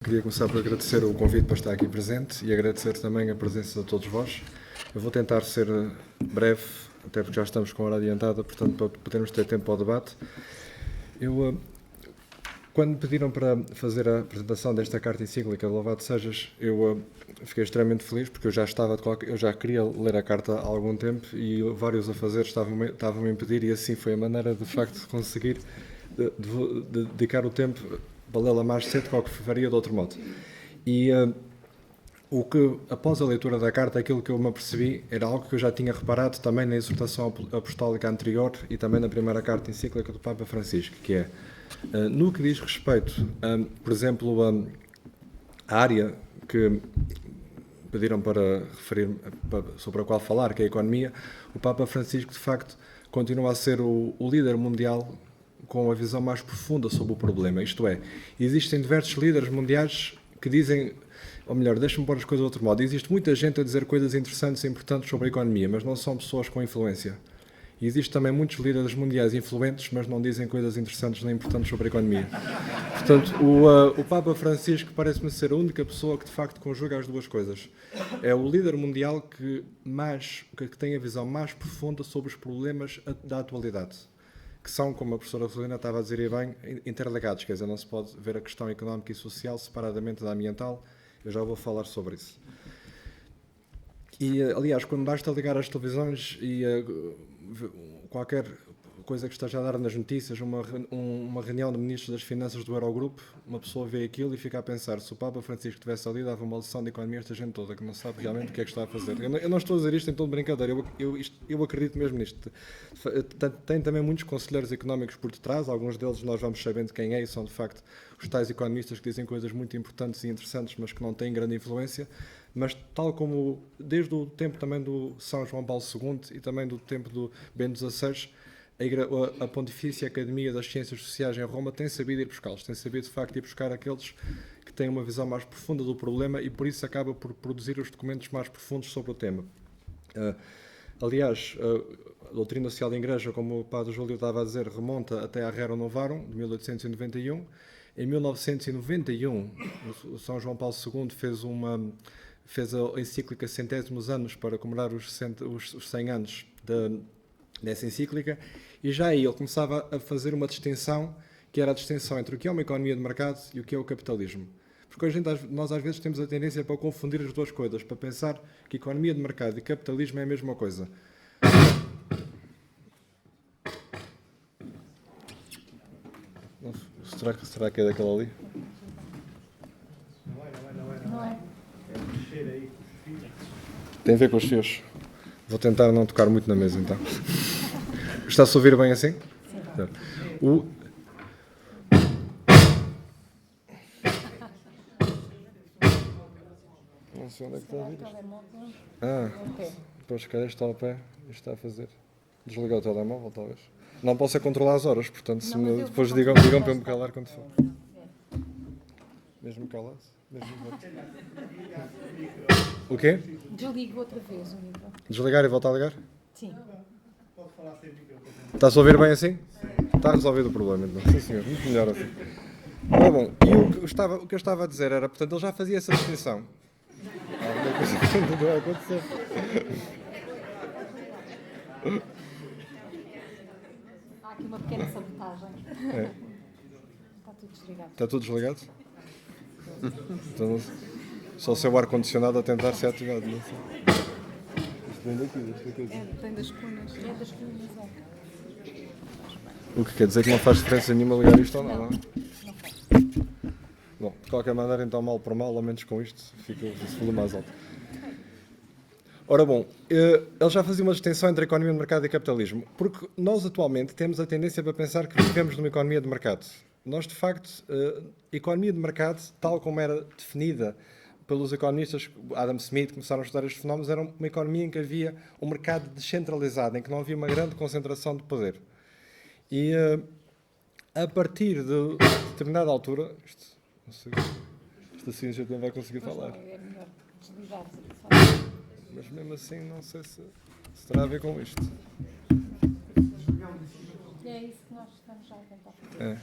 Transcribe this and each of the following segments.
Queria começar por agradecer o convite para estar aqui presente e agradecer também a presença de todos vós. Eu vou tentar ser breve, até porque já estamos com a hora adiantada, portanto, para podermos ter tempo ao debate. Quando me pediram para fazer a apresentação desta carta encíclica de Louvado Sejas, eu fiquei extremamente feliz, porque eu já queria ler a carta há algum tempo e vários afazeres estavam-me a impedir, e assim foi a maneira, de facto, de conseguir de dedicar o tempo para lê-la mais cedo, qual que faria de outro modo. E após a leitura da carta, aquilo que eu me apercebi era algo que eu já tinha reparado também na exortação apostólica anterior e também na primeira carta encíclica do Papa Francisco, que é, no que diz respeito, por exemplo, a área que pediram para referir, sobre a qual falar, que é a economia, o Papa Francisco, de facto, continua a ser o líder mundial com a visão mais profunda sobre o problema. Isto é, existem diversos líderes mundiais que dizem, ou melhor, deixa-me pôr as coisas de outro modo, existe muita gente a dizer coisas interessantes e importantes sobre a economia, mas não são pessoas com influência. E existe também muitos líderes mundiais influentes, mas não dizem coisas interessantes nem importantes sobre a economia. Portanto, o Papa Francisco parece-me ser a única pessoa que de facto conjuga as duas coisas. É o líder mundial que tem a visão mais profunda sobre os problemas da atualidade, que são, como a professora Rosalina estava a dizer bem, interligados, quer dizer, não se pode ver a questão económica e social separadamente da ambiental. Eu já vou falar sobre isso. E, aliás, quando basta ligar as televisões e qualquer coisa que esteja a dar nas notícias, uma reunião de ministros das finanças do Eurogrupo, uma pessoa vê aquilo e fica a pensar, se o Papa Francisco tivesse ali, dava uma lição de economia a esta gente toda, que não sabe realmente o que é que está a fazer. Eu não estou a dizer isto em tom de brincadeira, eu acredito mesmo nisto. Tem também muitos conselheiros económicos por detrás, alguns deles nós vamos sabendo quem é, e são de facto os tais economistas que dizem coisas muito importantes e interessantes, mas que não têm grande influência. Mas tal como desde o tempo também do São João Paulo II e também do tempo do Bento XVI, a Pontifícia Academia das Ciências Sociais em Roma tem sabido ir buscá-los, tem sabido de facto ir buscar aqueles que têm uma visão mais profunda do problema e por isso acaba por produzir os documentos mais profundos sobre o tema. Aliás, a doutrina social da Igreja, como o Padre Júlio estava a dizer, remonta até a Rerum Novarum, de 1891. Em 1991, o São João Paulo II fez a encíclica Centésimos Anos para comemorar os 100 anos dessa encíclica, e já aí ele começava a fazer uma distinção, que era a distinção entre o que é uma economia de mercado e o que é o capitalismo. Porque hoje nós às vezes temos a tendência para confundir as duas coisas, para pensar que economia de mercado e capitalismo é a mesma coisa. Será que é daquela ali? Não é. Tem a ver com os fios. Vou tentar não tocar muito na mesa, então. Está-se a ouvir bem assim? Sim. Não sei onde é que está a ouvir isto. Depois, se calhar está ao pé e está a fazer. Desligar o telemóvel, talvez. Não posso é controlar as horas, portanto, depois digam para eu me calar quando for. Mesmo calado? O quê? Desligo outra vez o micro. Desligar e voltar a ligar? Sim. Está-se a ouvir bem assim? Está resolvido o problema, então. Sim, senhor. Muito melhor assim. Ora bom, e o que eu estava a dizer era, portanto, ele já fazia essa distinção. Alguma coisa que não vai acontecer. Há aqui uma pequena sabotagem. É. Está tudo desligado. Está tudo desligado? Então, só o seu ar-condicionado a tentar ser ativado, não sei. Isto vem daqui. Tem das colunas. É das colunas, O que quer dizer que não faz diferença nenhuma ligar isto ou não, não é? Não faz. Bom, de qualquer maneira, então, mal por mal, ao menos com isto, fica o volume mais alto. Ora bom, ele já fazia uma distinção entre a economia de mercado e capitalismo, porque nós atualmente temos a tendência para pensar que vivemos numa economia de mercado. Nós, de facto, a economia de mercado, tal como era definida pelos economistas, Adam Smith, começaram a estudar estes fenómenos, era uma economia em que havia um mercado descentralizado, em que não havia uma grande concentração de poder. E a partir de determinada altura, isto assim a gente não vai conseguir falar. É melhor desligar. Mas mesmo assim não sei se terá a ver com isto. É isso que nós estamos já a tentar fazer. É.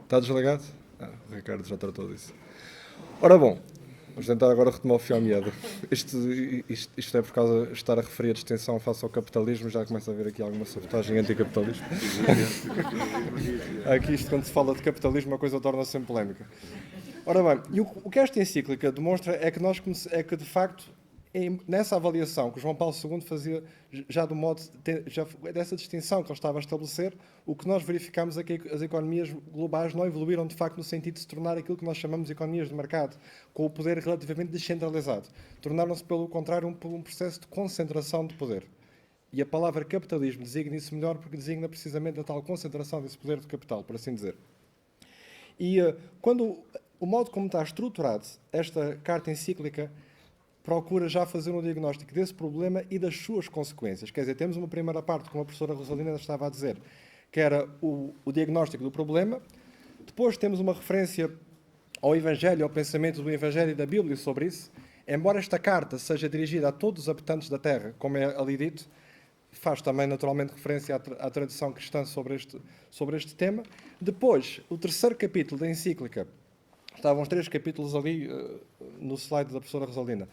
Está desligado? O Ricardo já tratou disso. Ora bom, vamos tentar agora retomar o fio à meada. Isto é por causa de estar a referir a distinção face ao capitalismo, já começa a haver aqui alguma sabotagem anticapitalismo. Aqui isto, quando se fala de capitalismo, a coisa torna-se sempre polémica. Ora bem, e o que esta encíclica demonstra é que de facto, nessa avaliação que o João Paulo II fazia, já do modo, dessa distinção que ele estava a estabelecer, o que nós verificamos é que as economias globais não evoluíram de facto no sentido de se tornar aquilo que nós chamamos de economias de mercado, com o poder relativamente descentralizado. Tornaram-se, pelo contrário, um processo de concentração de poder. E a palavra capitalismo designa isso melhor porque designa precisamente a tal concentração desse poder de capital, por assim dizer. E quando o modo como está estruturado esta carta encíclica procura já fazer um diagnóstico desse problema e das suas consequências. Quer dizer, temos uma primeira parte, como a professora Rosalina estava a dizer, que era o diagnóstico do problema. Depois temos uma referência ao Evangelho, ao pensamento do Evangelho e da Bíblia sobre isso. Embora esta carta seja dirigida a todos os habitantes da Terra, como é ali dito, faz também naturalmente referência à tradição cristã sobre este tema. Depois, o terceiro capítulo da encíclica, estavam os 3 capítulos ali no slide da professora Rosalina.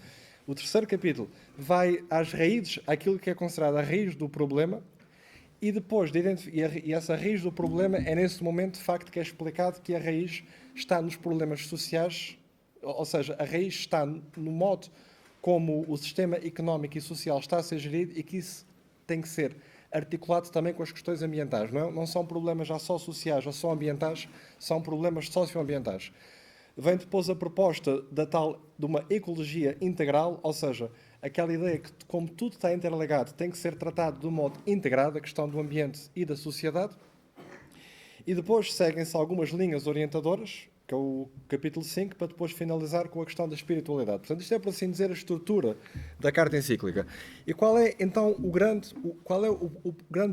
O terceiro capítulo vai às raízes, àquilo que é considerado a raiz do problema, e depois, e essa raiz do problema é nesse momento, de facto, que é explicado que a raiz está nos problemas sociais, ou seja, a raiz está no modo como o sistema económico e social está a ser gerido e que isso tem que ser articulado também com as questões ambientais. Não são problemas já só sociais ou só ambientais, são problemas socioambientais. Vem depois a proposta de uma ecologia integral, ou seja, aquela ideia que, como tudo está interligado, tem que ser tratado de um modo integrado, a questão do ambiente e da sociedade. E depois seguem-se algumas linhas orientadoras, que é o capítulo 5, para depois finalizar com a questão da espiritualidade. Portanto, isto é, por assim dizer, a estrutura da carta encíclica. E qual é, então, o grande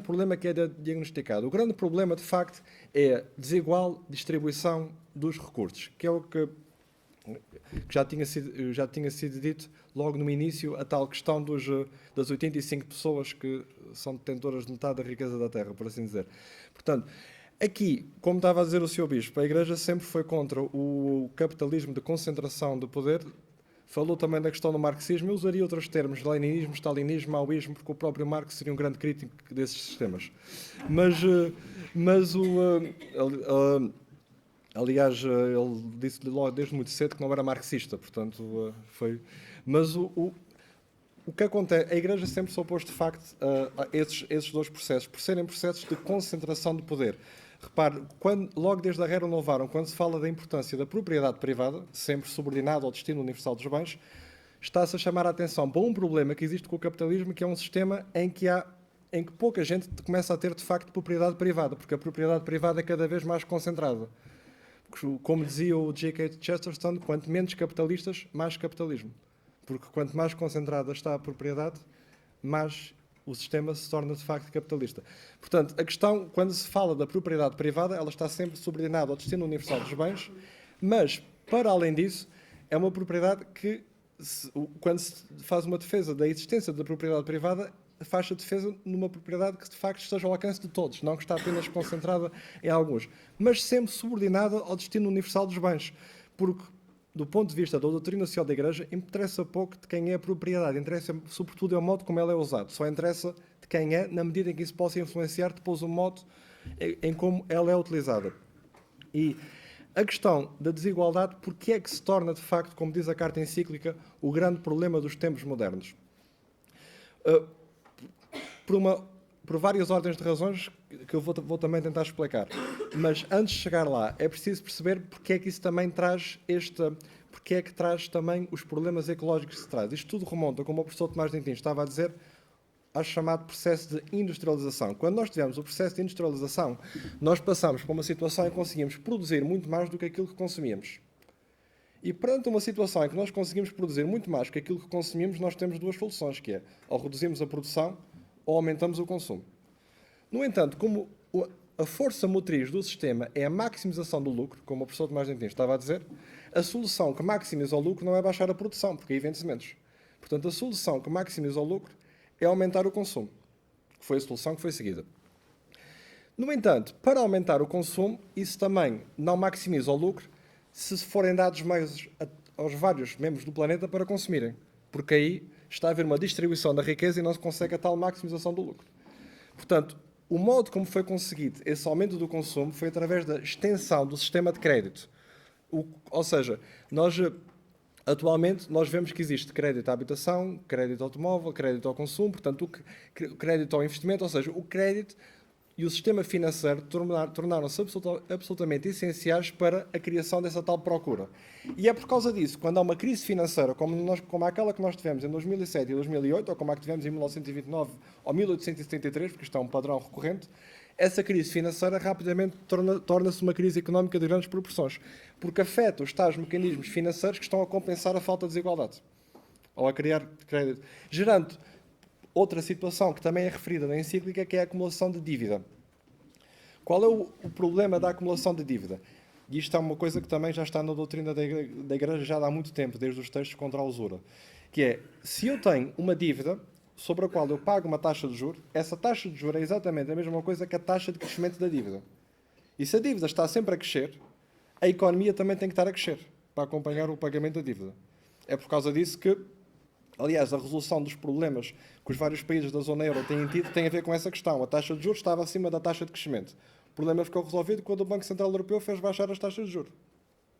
problema que é diagnosticado? O grande problema, de facto, é a desigual distribuição dos recursos, que é o que já tinha sido dito logo no início, a tal questão das 85 pessoas que são detentoras de metade da riqueza da Terra, por assim dizer. Portanto, aqui, como estava a dizer o Sr. Bispo, a Igreja sempre foi contra o capitalismo de concentração de poder. Falou também da questão do marxismo. Eu usaria outros termos, leninismo, stalinismo, maoísmo, porque o próprio Marx seria um grande crítico desses sistemas. Aliás, ele disse logo desde muito cedo que não era marxista, portanto, foi... Mas o que acontece, a Igreja sempre se opôs, de facto, a esses dois processos, por serem processos de concentração de poder. Repare, logo desde a Rerum Novarum, quando se fala da importância da propriedade privada, sempre subordinada ao destino universal dos bens, está-se a chamar a atenção para um problema que existe com o capitalismo, que é um sistema em que pouca gente começa a ter, de facto, propriedade privada, porque a propriedade privada é cada vez mais concentrada. Como dizia o G.K. Chesterton, quanto menos capitalistas, mais capitalismo. Porque quanto mais concentrada está a propriedade, mais o sistema se torna de facto capitalista. Portanto, a questão, quando se fala da propriedade privada, ela está sempre subordinada ao destino universal dos bens, mas, para além disso, é uma propriedade que, quando se faz uma defesa da existência da propriedade privada, faz a defesa numa propriedade que de facto esteja ao alcance de todos, não que está apenas concentrada em alguns, mas sempre subordinada ao destino universal dos bens, porque do ponto de vista da doutrina social da Igreja, interessa pouco de quem é a propriedade, interessa sobretudo é o modo como ela é usada, só interessa de quem é, na medida em que isso possa influenciar depois o modo em como ela é utilizada. E a questão da desigualdade, porque é que se torna de facto, como diz a carta encíclica, o grande problema dos tempos modernos? Por várias ordens de razões que eu vou também tentar explicar. Mas antes de chegar lá, é preciso perceber porque é que isso também traz porque é que traz também os problemas ecológicos que se traz. Isto tudo remonta, como o professor Tomás Dentin estava a dizer, ao chamado processo de industrialização. Quando nós tivemos o processo de industrialização, nós passamos para uma situação em que conseguimos produzir muito mais do que aquilo que consumíamos. E perante uma situação em que nós conseguimos produzir muito mais do que aquilo que consumimos, nós temos duas soluções, que é, ou reduzimos a produção, ou aumentamos o consumo. No entanto, como a força motriz do sistema é a maximização do lucro, como o professor Tomás Dentin estava a dizer, a solução que maximiza o lucro não é baixar a produção, porque aí vende-se menos. Portanto, a solução que maximiza o lucro é aumentar o consumo, que foi a solução que foi seguida. No entanto, para aumentar o consumo, isso também não maximiza o lucro, se forem dados meios aos vários membros do planeta para consumirem. Porque aí está a haver uma distribuição da riqueza e não se consegue a tal maximização do lucro. Portanto, o modo como foi conseguido esse aumento do consumo foi através da extensão do sistema de crédito. Ou seja, atualmente nós vemos que existe crédito à habitação, crédito ao automóvel, crédito ao consumo, portanto, o crédito ao investimento, ou seja, o crédito e o sistema financeiro tornaram-se absolutamente essenciais para a criação dessa tal procura. E é por causa disso, quando há uma crise financeira, como aquela que nós tivemos em 2007 e 2008, ou como a que tivemos em 1929 ou 1873, porque isto é um padrão recorrente, essa crise financeira rapidamente torna-se uma crise económica de grandes proporções, porque afeta os tais mecanismos financeiros que estão a compensar a falta de desigualdade, ou a criar crédito, gerando outra situação que também é referida na encíclica, que é a acumulação de dívida. Qual é o problema da acumulação de dívida? E isto é uma coisa que também já está na doutrina da Igreja já há muito tempo, desde os textos contra a usura, que é, se eu tenho uma dívida sobre a qual eu pago uma taxa de juros, essa taxa de juros é exatamente a mesma coisa que a taxa de crescimento da dívida. E se a dívida está sempre a crescer, a economia também tem que estar a crescer para acompanhar o pagamento da dívida. É por causa disso que, aliás, a resolução dos problemas que os vários países da zona euro têm tido tem a ver com essa questão. A taxa de juros estava acima da taxa de crescimento. O problema ficou resolvido quando o Banco Central Europeu fez baixar as taxas de juros.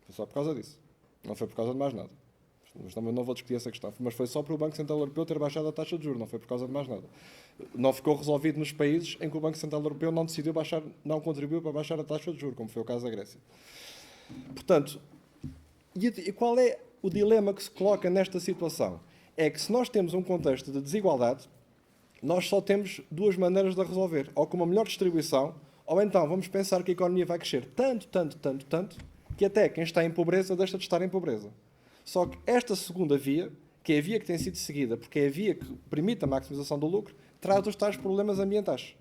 Foi só por causa disso. Não foi por causa de mais nada. Mas também não vou discutir essa questão. Mas foi só para o Banco Central Europeu ter baixado a taxa de juros. Não foi por causa de mais nada. Não ficou resolvido nos países em que o Banco Central Europeu não decidiu baixar, não contribuiu para baixar a taxa de juros, como foi o caso da Grécia. Portanto, e qual é o dilema que se coloca nesta situação? É que se nós temos um contexto de desigualdade, nós só temos duas maneiras de a resolver. Ou com uma melhor distribuição, ou então vamos pensar que a economia vai crescer tanto, que até quem está em pobreza deixa de estar em pobreza. Só que esta segunda via, que é a via que tem sido seguida, porque é a via que permite a maximização do lucro, traz os tais problemas ambientais.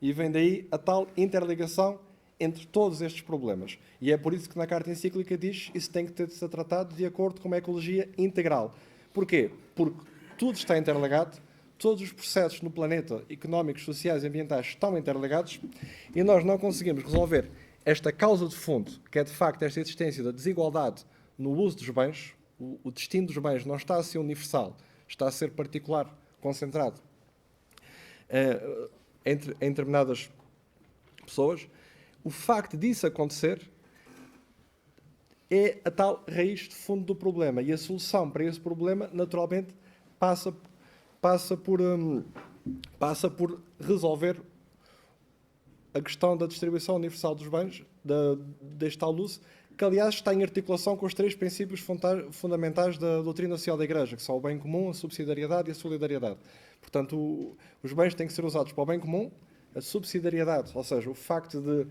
E vem daí a tal interligação entre todos estes problemas. E é por isso que na carta encíclica diz que isso tem que ter de ser tratado de acordo com uma ecologia integral. Porquê? Porque tudo está interligado, todos os processos no planeta, económicos, sociais e ambientais, estão interligados e nós não conseguimos resolver esta causa de fundo, que é de facto esta existência da desigualdade no uso dos bens. O destino dos bens não está a ser universal, está a ser particular, concentrado em determinadas pessoas. O facto disso acontecer é a tal raiz de fundo do problema. E a solução para esse problema, naturalmente, passa por resolver a questão da distribuição universal dos bens, deste tal uso, que, aliás, está em articulação com os três princípios fundamentais da doutrina social da Igreja, que são o bem comum, a subsidiariedade e a solidariedade. Portanto, os bens têm que ser usados para o bem comum, a subsidiariedade, ou seja, o facto de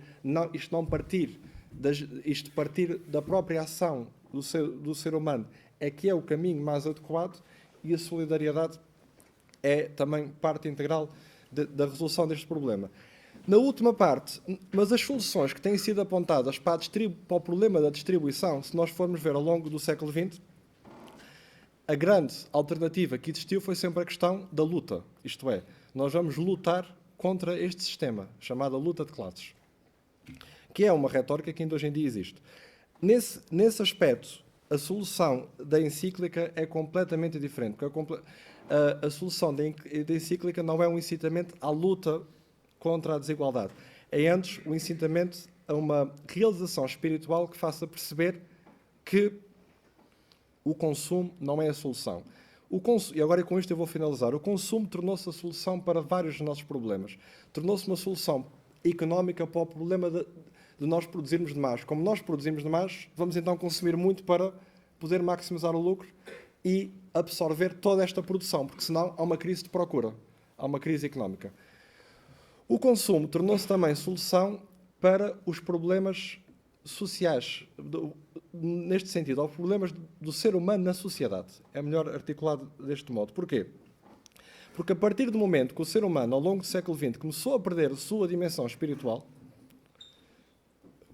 isto partir da própria ação do ser humano, é que é o caminho mais adequado, e a solidariedade é também parte integral da resolução deste problema. Na última parte, mas as soluções que têm sido apontadas para o problema da distribuição, se nós formos ver ao longo do século XX, a grande alternativa que existiu foi sempre a questão da luta. Isto é, nós vamos lutar contra este sistema, chamado luta de classes, que é uma retórica que ainda hoje em dia existe. Nesse aspecto, a solução da encíclica é completamente diferente, porque a solução da encíclica não é um incitamento à luta contra a desigualdade. É antes o incitamento a uma realização espiritual que faça perceber que o consumo não é a solução. E agora com isto eu vou finalizar. O consumo tornou-se a solução para vários dos nossos problemas. Tornou-se uma solução económica para o problema de nós produzirmos demais. Como nós produzimos demais, vamos então consumir muito para poder maximizar o lucro e absorver toda esta produção, porque senão há uma crise de procura, há uma crise económica. O consumo tornou-se também solução para os problemas sociais, neste sentido, aos problemas do ser humano na sociedade. É melhor articulado deste modo. Porquê? Porque a partir do momento que o ser humano, ao longo do século XX, começou a perder a sua dimensão espiritual,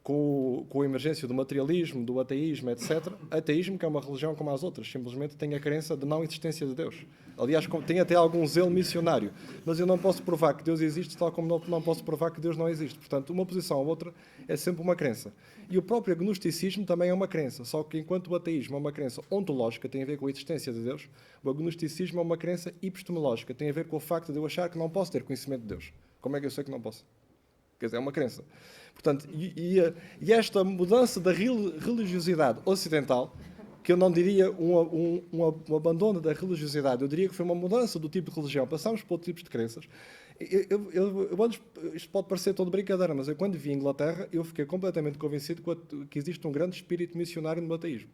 com a emergência do materialismo, do ateísmo, etc. Ateísmo, que é uma religião como as outras, simplesmente tem a crença de não existência de Deus. Aliás, tem até algum zelo missionário. Mas eu não posso provar que Deus existe, tal como não posso provar que Deus não existe. Portanto, uma posição ou outra é sempre uma crença. E o próprio agnosticismo também é uma crença, só que enquanto o ateísmo é uma crença ontológica, tem a ver com a existência de Deus, o agnosticismo é uma crença epistemológica, tem a ver com o facto de eu achar que não posso ter conhecimento de Deus. Como é que eu sei que não posso? Quer dizer, é uma crença. Portanto, e esta mudança da religiosidade ocidental, que eu não diria um abandono da religiosidade, eu diria que foi uma mudança do tipo de religião, passamos por outros tipos de crenças. Isto pode parecer todo brincadeira, mas eu quando vi a Inglaterra, eu fiquei completamente convencido que existe um grande espírito missionário no ateísmo.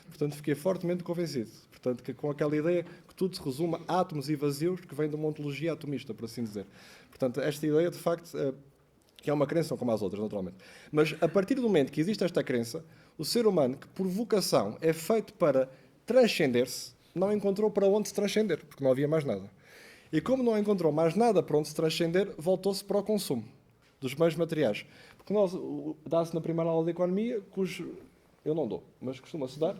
Portanto, fiquei fortemente convencido. Portanto, que com aquela ideia que tudo se resume a átomos e vazios, que vem de uma ontologia atomista, por assim dizer. Portanto, esta ideia, de facto, que é uma crença como as outras, naturalmente. Mas, a partir do momento que existe esta crença, o ser humano, que por vocação é feito para transcender-se, não encontrou para onde se transcender, porque não havia mais nada. E como não encontrou mais nada para onde se transcender, voltou-se para o consumo dos bens materiais. Porque dá-se na primeira aula de economia, eu não dou, mas costuma-se dar,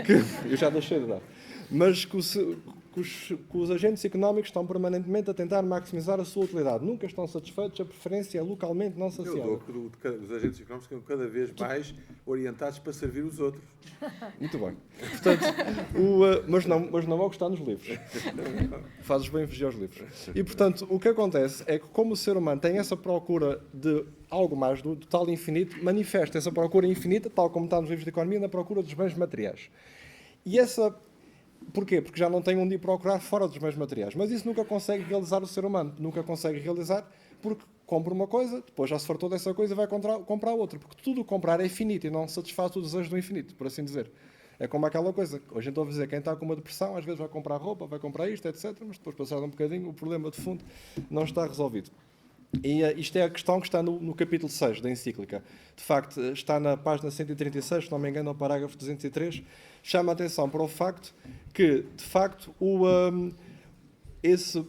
que eu já deixei de dar, mas que os agentes económicos estão permanentemente a tentar maximizar a sua utilidade. Nunca estão satisfeitos, a preferência é localmente não saciada. Eu dou que os agentes económicos estão cada vez mais orientados para servir os outros. Muito bem. Portanto, mas não é o que está nos livros. Fazes bem fugir aos livros. E, portanto, o que acontece é que, como o ser humano tem essa procura de algo mais do tal infinito, manifesta essa procura infinita, tal como está nos livros de economia, na procura dos bens materiais. E porquê? Porque já não tem onde ir procurar fora dos bens materiais. Mas isso nunca consegue realizar o ser humano. Nunca consegue realizar porque compra uma coisa, depois já se fartou dessa coisa e vai comprar outra. Porque tudo comprar é finito e não satisfaz o desejo do infinito, por assim dizer. É como aquela coisa. Hoje estou a dizer, quem está com uma depressão, às vezes vai comprar roupa, vai comprar isto, etc. Mas depois, passado um bocadinho, o problema de fundo não está resolvido. E isto é a questão que está no capítulo 6 da encíclica. De facto, está na página 136, se não me engano, no parágrafo 203, chama a atenção para o facto que, de facto,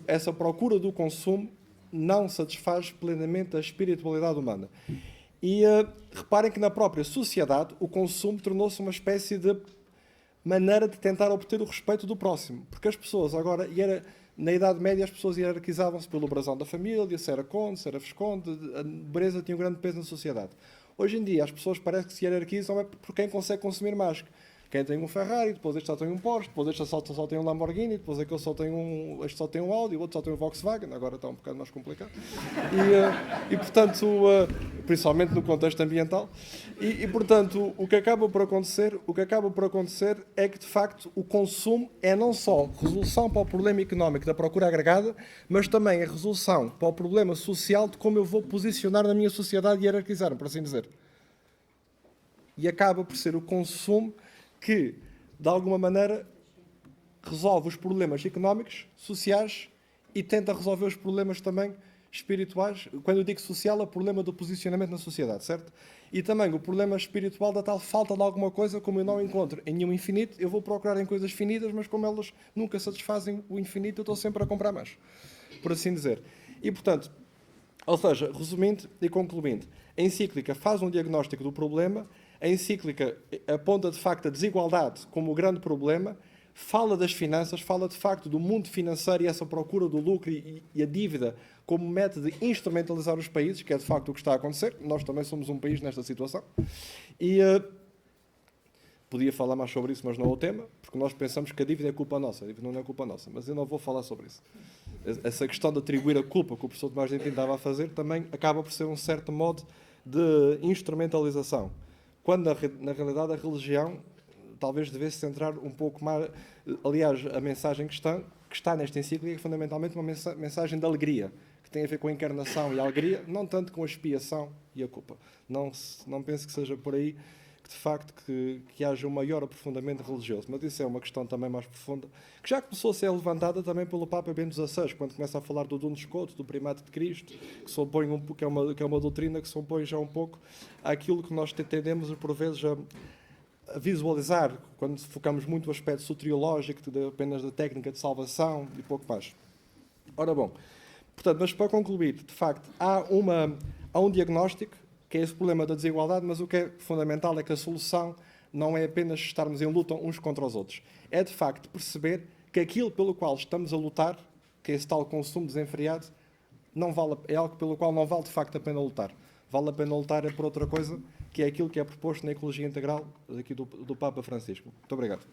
essa procura do consumo não satisfaz plenamente a espiritualidade humana. E reparem que na própria sociedade o consumo tornou-se uma espécie de maneira de tentar obter o respeito do próximo. Porque as pessoas agora... Na Idade Média, as pessoas hierarquizavam-se pelo brasão da família, se era conde, se era visconde, a nobreza tinha um grande peso na sociedade. Hoje em dia, as pessoas parece que se hierarquizam por quem consegue consumir mais. Quem tem um Ferrari, depois este só tem um Porsche, depois este só tem um Lamborghini, depois aquele este só tem um Audi, o outro só tem um Volkswagen, agora está um bocado mais complicado. E portanto, principalmente no contexto ambiental, portanto, o que acaba por acontecer é que, de facto, o consumo é não só resolução para o problema económico da procura agregada, mas também a resolução para o problema social de como eu vou posicionar na minha sociedade e hierarquizar, por assim dizer. E acaba por ser o consumo que, de alguma maneira, resolve os problemas económicos, sociais e tenta resolver os problemas também espirituais. Quando eu digo social, é o problema do posicionamento na sociedade, certo? E também o problema espiritual da tal falta de alguma coisa, como eu não encontro em nenhum infinito, eu vou procurar em coisas finitas, mas como elas nunca satisfazem o infinito, eu estou sempre a comprar mais, por assim dizer. E, portanto, ou seja, resumindo e concluindo, a encíclica faz um diagnóstico do problema. A encíclica aponta, de facto, a desigualdade como o grande problema, fala das finanças, fala, de facto, do mundo financeiro e essa procura do lucro e a dívida como método de instrumentalizar os países, que é, de facto, o que está a acontecer. Nós também somos um país nesta situação. E podia falar mais sobre isso, mas não é o tema, porque nós pensamos que a dívida é culpa nossa. A dívida não é culpa nossa, mas eu não vou falar sobre isso. Essa questão de atribuir a culpa que o professor Tomás Gentil estava a fazer também acaba por ser um certo modo de instrumentalização. Quando, na realidade, a religião talvez devesse centrar um pouco mais... Aliás, a mensagem que está nesta encíclica é fundamentalmente uma mensagem de alegria, que tem a ver com a encarnação e a alegria, não tanto com a expiação e a culpa. Não penso que seja por aí que, de facto, que haja um maior aprofundamento religioso. Mas isso é uma questão também mais profunda, que já começou a ser levantada também pelo Papa Bento XVI, quando começa a falar do Duns Scotus, do primado de Cristo, que é uma doutrina que se opõe já um pouco àquilo que nós tendemos, por vezes, a visualizar, quando focamos muito no aspecto soteriológico, apenas da técnica de salvação e pouco mais. Ora bom, portanto, mas para concluir, de facto, há um diagnóstico que é esse problema da desigualdade, mas o que é fundamental é que a solução não é apenas estarmos em luta uns contra os outros. É, de facto, perceber que aquilo pelo qual estamos a lutar, que é esse tal consumo desenfreado, não vale, é algo pelo qual não vale, de facto, a pena lutar. Vale a pena lutar é por outra coisa, que é aquilo que é proposto na Ecologia Integral aqui do Papa Francisco. Muito obrigado.